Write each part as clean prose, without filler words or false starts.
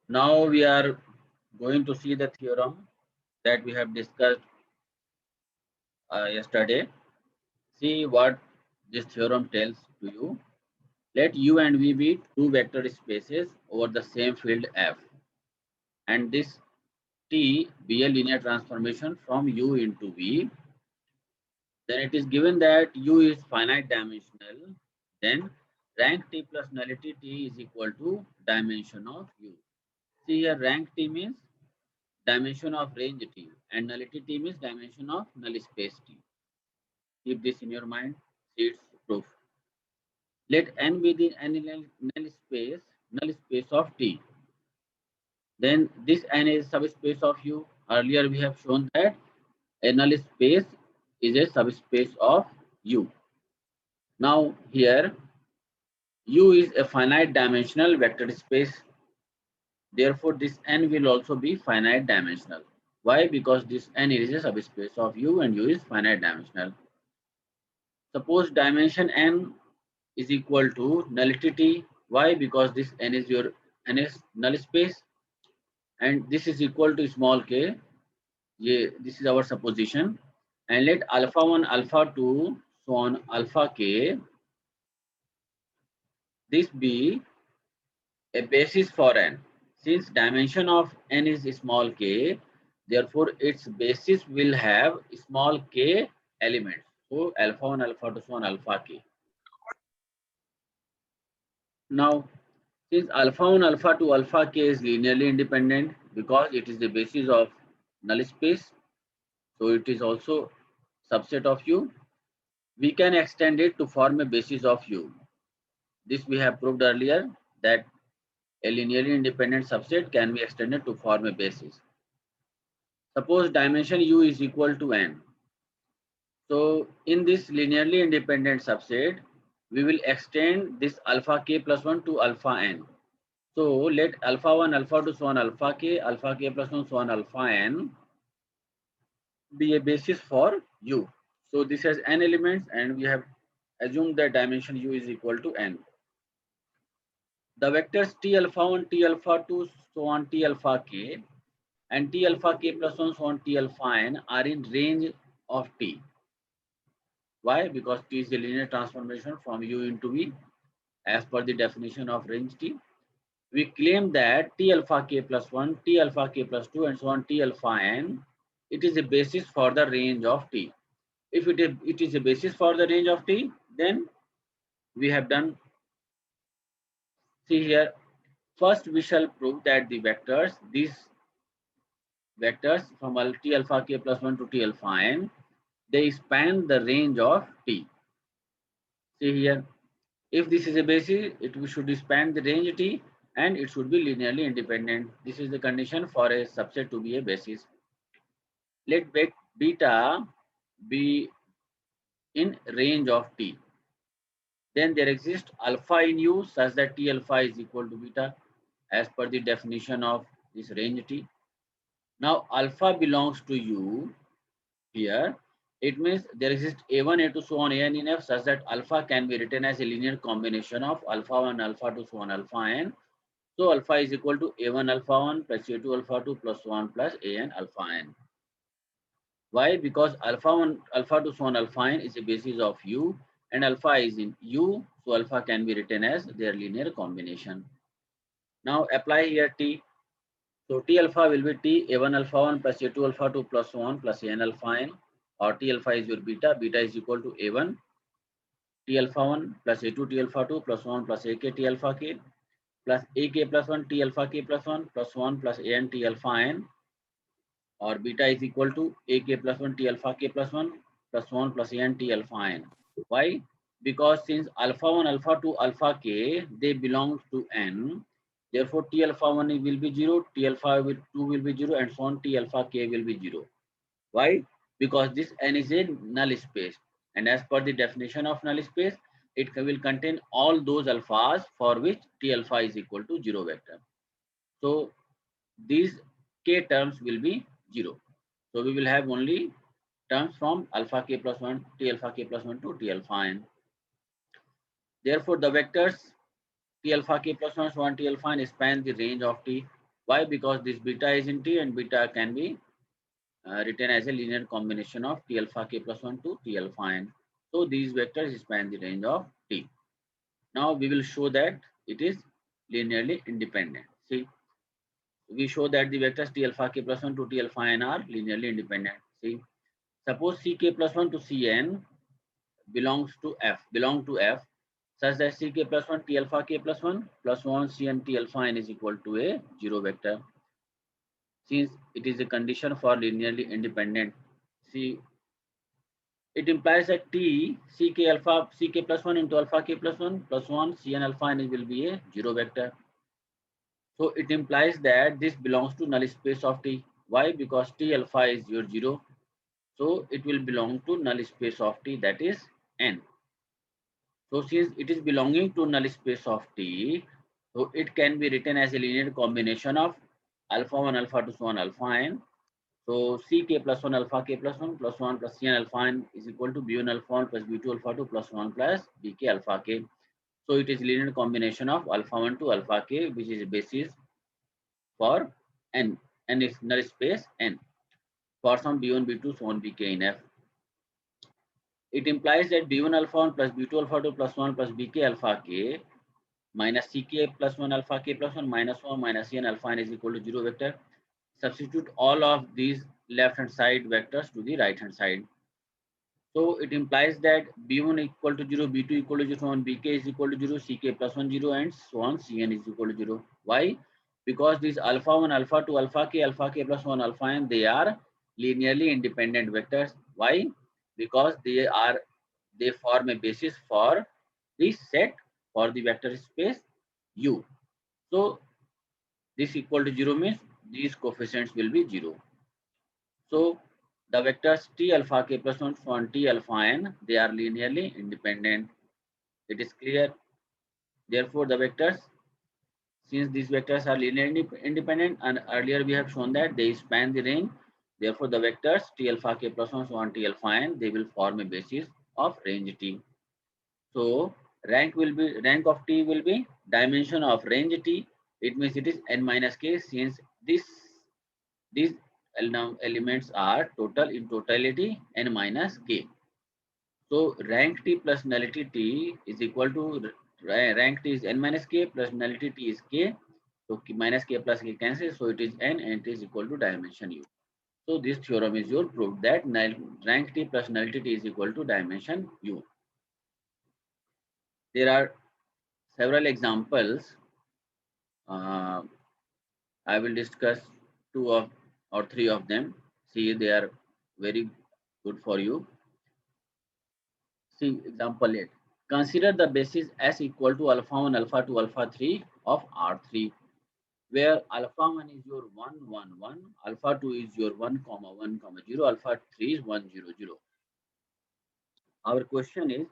Now we are going to see the theorem that we have discussed yesterday. See what this theorem tells to you. Let U and V be two vector spaces over the same field F, and this T be a linear transformation from U into V. Then it is given that U is finite dimensional. Then rank T plus nullity T is equal to dimension of U. See here, rank T means dimension of range T, and nullity T means dimension of null space T. Keep this in your mind. See its proof. Let n be the null space of T. Then this n is subspace of U. Earlier we have shown that a null space is a subspace of U. Now here U is a finite dimensional vector space. Therefore this n will also be finite dimensional. Why? Because this n is a subspace of U and U is finite dimensional. Suppose dimension n is equal to nullity T. Why? Because this n is your n is null space and this is equal to small k. This is our supposition. And let alpha 1, alpha 2, so on alpha k, this be a basis for n. Since dimension of n is small k, therefore its basis will have small k elements. So alpha 1, alpha 2, so on alpha k. Now, since alpha 1, alpha 2, alpha k is linearly independent because it is the basis of null space, so it is also subset of U, we can extend it to form a basis of U. This we have proved earlier that a linearly independent subset can be extended to form a basis. Suppose dimension U is equal to n. So in this linearly independent subset, we will extend this alpha k plus 1 to alpha n. So let alpha 1, alpha 2, so on alpha k plus 1, so on alpha n be a basis for U. So this has n elements and we have assumed that dimension U is equal to n. The vectors T alpha 1, T alpha 2, so on T alpha k and T alpha k plus 1, so on T alpha n are in range of T. Why? Because T is a linear transformation from U into V as per the definition of range T. We claim that T alpha k plus 1, T alpha k plus 2 and so on T alpha n, it is a basis for the range of T. If it is a basis for the range of T, then we have done. See here, first we shall prove that the vectors, these vectors from T alpha k plus 1 to T alpha n, they span the range of T. See here, if this is a basis, it should span the range T and it should be linearly independent. This is the condition for a subset to be a basis. Let beta be in range of T. Then there exists alpha in U such that T alpha is equal to beta as per the definition of this range T. Now alpha belongs to U here. It means there exists A1, A2, so on An in F such that alpha can be written as a linear combination of alpha 1, alpha 2, so on alpha n. So alpha is equal to A1 alpha 1 plus A2 alpha 2 plus 1 plus An alpha n. Why? Because alpha 1, alpha 2, so on alpha n is a basis of U and alpha is in U, so alpha can be written as their linear combination. Now apply here T. So T alpha will be T A1 alpha 1 plus A2 alpha 2 plus 1 plus An alpha n, or T alpha is your beta. Beta is equal to A1 T alpha 1 plus A2 T alpha 2 plus 1 plus AK T alpha k plus AK plus 1 T alpha k plus 1 plus 1 plus An T alpha n, or beta is equal to AK plus 1 T alpha k plus 1 plus 1 plus An T alpha n. Why? Because since alpha 1, alpha 2, alpha k, they belong to n. Therefore, T alpha 1 will be 0, T alpha 2 will be 0, and so on T alpha k will be 0. Why? Because this n is a null space. And as per the definition of null space, it will contain all those alphas for which T alpha is equal to 0 vector. So, these k terms will be 0. So, we will have only terms from alpha k plus 1, T alpha k plus 1 to T alpha n. Therefore, the vectors T alpha k plus 1 so on T alpha n span the range of T. Why? Because this beta is in T and beta can be written as a linear combination of T alpha k plus 1 to T alpha n. So these vectors span the range of T. Now we will show that it is linearly independent. See, we show that the vectors T alpha k plus 1 to T alpha n are linearly independent. See, suppose Ck plus 1 to Cn belong to F such that Ck plus 1 T alpha k plus 1 plus 1 Cn T alpha n is equal to a zero vector. Since it is a condition for linearly independent, see, it implies that T Ck plus 1 into alpha k plus 1 plus 1 Cn alpha n will be a zero vector. So it implies that this belongs to null space of T. Why? Because T alpha is your zero. So it will belong to null space of T, that is n. So since it is belonging to null space of T, so it can be written as a linear combination of alpha 1 alpha 2 so on alpha n. So Ck plus 1 alpha k plus 1 plus 1 plus Cn alpha n is equal to B1 alpha 1 plus B2 alpha 2 plus 1 plus Bk alpha k. So it is linear combination of alpha 1 to alpha k, which is a basis for n is null space n for some B1, B2 so on Bk in F. It implies that B1 alpha 1 plus B2 alpha 2 plus 1 plus Bk alpha k minus Ck plus 1 alpha k plus 1 minus 1 minus Cn alpha n is equal to 0 vector. Substitute all of these left hand side vectors to the right hand side. So it implies that B1 equal to 0, B2 equal to 0, so on Bk is equal to 0, Ck plus 1 0 and so on Cn is equal to 0. Why? Because these alpha 1, alpha 2, alpha k plus 1 alpha n, they are linearly independent vectors. Why? Because they form a basis for this set for the vector space U. So this equal to 0 means these coefficients will be 0. So the vectors T alpha k plus 1 on T alpha n, they are linearly independent. It is clear. Therefore, the vectors, since these vectors are linearly independent, and earlier we have shown that they span the range. Therefore, the vectors T alpha k plus 1 on T alpha n, they will form a basis of range T. So rank of T will be dimension of range T. It means it is n minus k, since these elements are total in totality n minus k. So rank T plus nullity T is equal to rank T is n minus k plus nullity T is k. So minus k plus k cancels. So it is n and it is equal to dimension u. So this theorem is your proof that rank T plus nullity T is equal to dimension u. There are several examples. I will discuss two of or three of them. See, they are very good for you. See example 8. Consider the basis S equal to alpha 1, alpha 2, alpha 3 of R3, where alpha 1 is your 1, 1, 1, alpha 2 is your 1, comma 1, comma 0, alpha 3 is 1, 0, 0. Our question is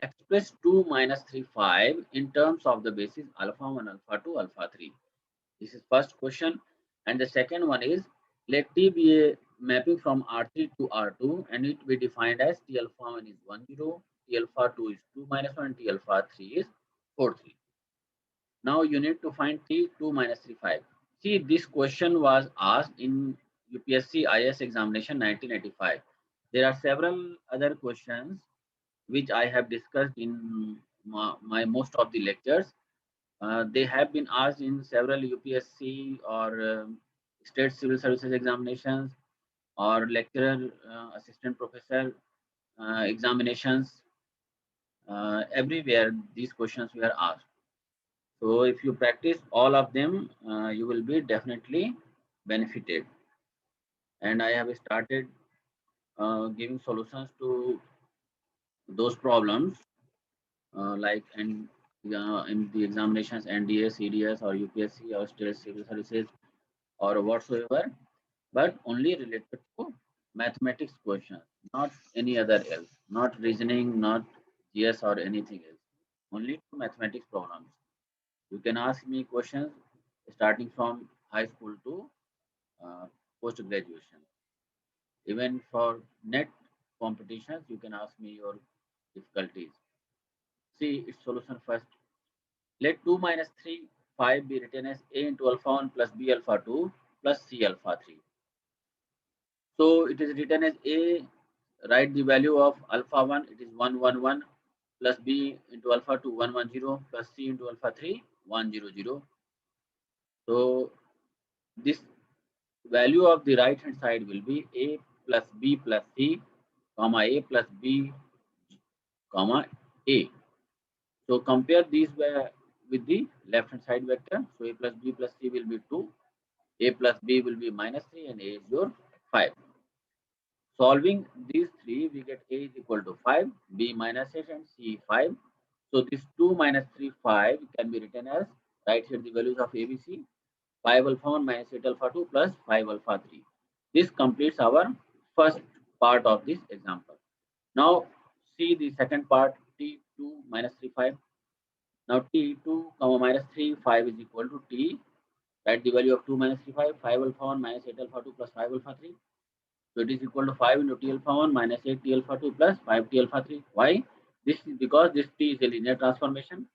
express 2 minus 3, 5 in terms of the basis alpha 1, alpha 2, alpha 3. This is first question. And the second one is let T be a mapping from R3 to R2 and it be defined as T alpha 1 is 1, 0, T alpha 2 is 2 minus 1, T alpha 3 is 4, 3. Now you need to find T 2 minus 3, 5. See, this question was asked in UPSC IS examination 1985. There are several other questions which I have discussed in my most of the lectures. They have been asked in several UPSC or state civil services examinations or lecturer, assistant professor examinations. Everywhere these questions were asked. So if you practice all of them, you will be definitely benefited. And I have started giving solutions to those problems like in the examinations NDA, CDS or UPSC or state civil services or whatsoever, but only related to mathematics questions, not any other else, not reasoning, not GS or anything else, only to mathematics problems. You can ask me questions starting from high school to post graduation. Even for net competitions, you can ask me your difficulties. See its solution first. Let 2 minus 3 5 be written as A into alpha 1 plus B alpha 2 plus C alpha 3. So it is written as A, write the value of alpha 1, it is 111 plus B into alpha 2 110 plus C into alpha 3 100. So this value of the right hand side will be A plus B plus C, comma A plus B, comma A. So compare these with the left hand side vector. So A plus B plus C will be 2, A plus B will be minus 3, and A is your 5. Solving these three, we get A is equal to 5, B minus 8, and C 5. So this 2 minus 3, 5 can be written as, right here the values of ABC, 5 alpha 1 minus 8 alpha 2 plus 5 alpha 3. This completes our first part of this example. Now see the second part, T2 minus 3, 5. Now T2 comma minus 3, 5 is equal to T. Write the value of 2 minus 3, 5, 5 alpha 1 minus 8 alpha 2 plus 5 alpha 3. So it is equal to 5 into T alpha 1 minus 8 T alpha 2 plus 5 T alpha 3. Why? This is because this T is a linear transformation.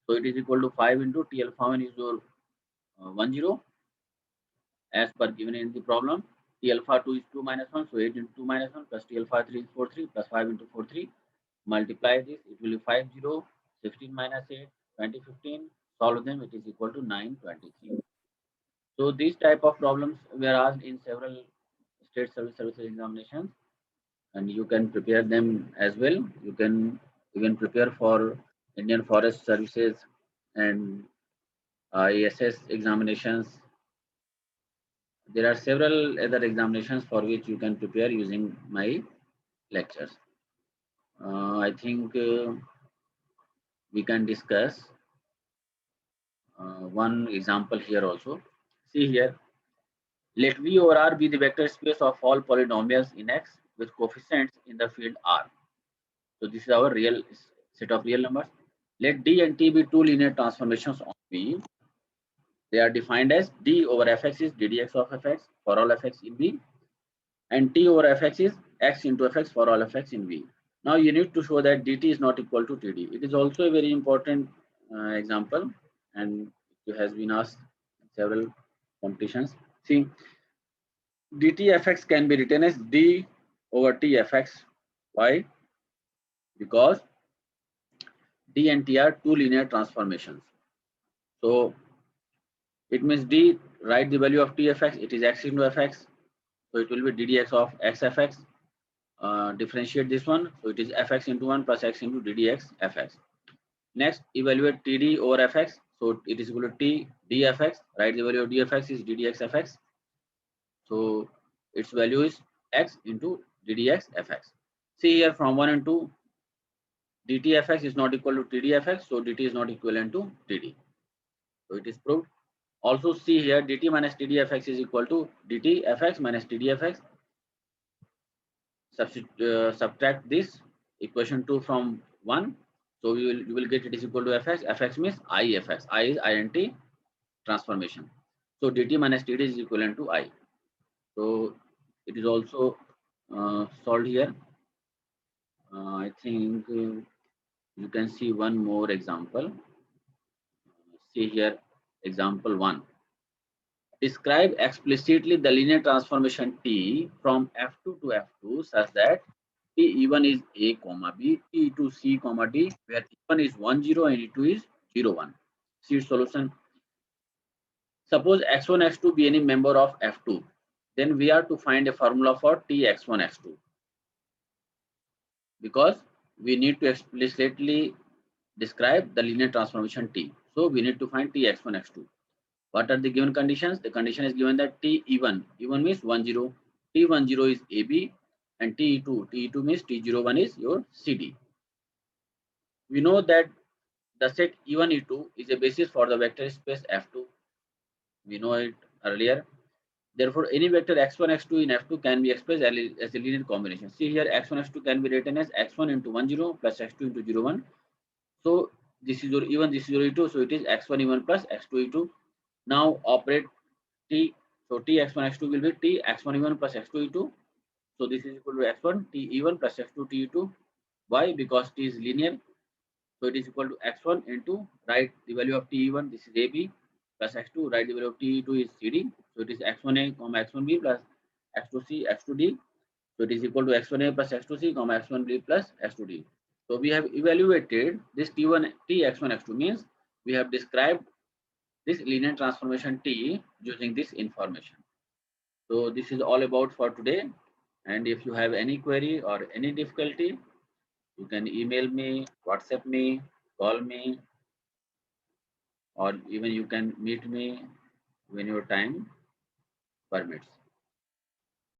So it is equal to 5 into T alpha 1 is your 10 as per given in the problem. T alpha 2 is 2 minus 1. So 8 into 2 minus 1 plus T alpha 3 is 4, 3 plus 5 into 4, 3. Multiply this, it will be 5, 0, 16 minus 8, 20, 15. Solve them, it is equal to 9, 23. So these type of problems were asked in several state services examinations, and you can prepare them as well. You can even prepare for Indian Forest Services and ISS examinations. There are several other examinations for which you can prepare using my lectures. I think we can discuss one example here also. See here, let V over R be the vector space of all polynomials in X with coefficients in the field R. So this is our real set of real numbers. Let D and T be two linear transformations on V. They are defined as D over Fx is ddx of Fx for all Fx in V, and T over Fx is x into Fx for all Fx in V. Now you need to show that dt is not equal to td. It is also a very important example, and it has been asked in several competitions. See, dt Fx can be written as d over t Fx. Why? Because d and t are two linear transformations. So it means d, write the value of t Fx, it is x into Fx. So it will be ddx of x Fx. Differentiate this one. So it is Fx into 1 plus x into ddx Fx. Next, evaluate td over Fx. So it is equal to t dfx. Write the value of dfx is ddx Fx. So its value is x into ddx Fx. See here from 1 and 2, dt Fx is not equal to td Fx. So dt is not equivalent to td. So it is proved. Also see here dt minus td Fx is equal to dt Fx minus td Fx. Subtract this equation 2 from 1. So you will get it is equal to Fx. Fx means I Fx. I is int transformation. So dt minus td is equivalent to I. So it is also solved here. I think you can see one more example. See here, example 1. Describe explicitly the linear transformation T from F2 to F2 such that T1 is A comma B, T2 C comma D, where E1 is 1 0 and E2 is 0 1. See solution. Suppose x1 x2 be any member of F2, then we are to find a formula for T x1 x2, because we need to explicitly describe the linear transformation T. So we need to find T x1 x2. What are the given conditions? The condition is given that T1 means 1 0, T10 is AB, and T2 means T01 is your CD. We know that the set E1 E2 is a basis for the vector space F2. We know it earlier. Therefore, any vector x1 x2 in F2 can be expressed as a linear combination. See here, x1 x2 can be written as x1 into 1 0 plus x2 into 0 1. So this is your E1, this is your E2. So it is x1 E1 plus x2 E2. Now operate T. So T x1 x2 will be T x1 E1 plus x2 E2. So this is equal to x1 T E1 plus x2 T E2. Why? Because T is linear. So it is equal to x1 into, write the value of te1, this is ab, plus x2, write the value of te2 is cd. So it is x1a comma x1b plus x2c x2d. So it is equal to x1a plus x2c comma x1b plus x2d. So we have evaluated this t1 t x1 x2 means we have described this linear transformation T using this information. So this is all about for today. And if you have any query or any difficulty, you can email me, WhatsApp me, call me, or even you can meet me when your time permits.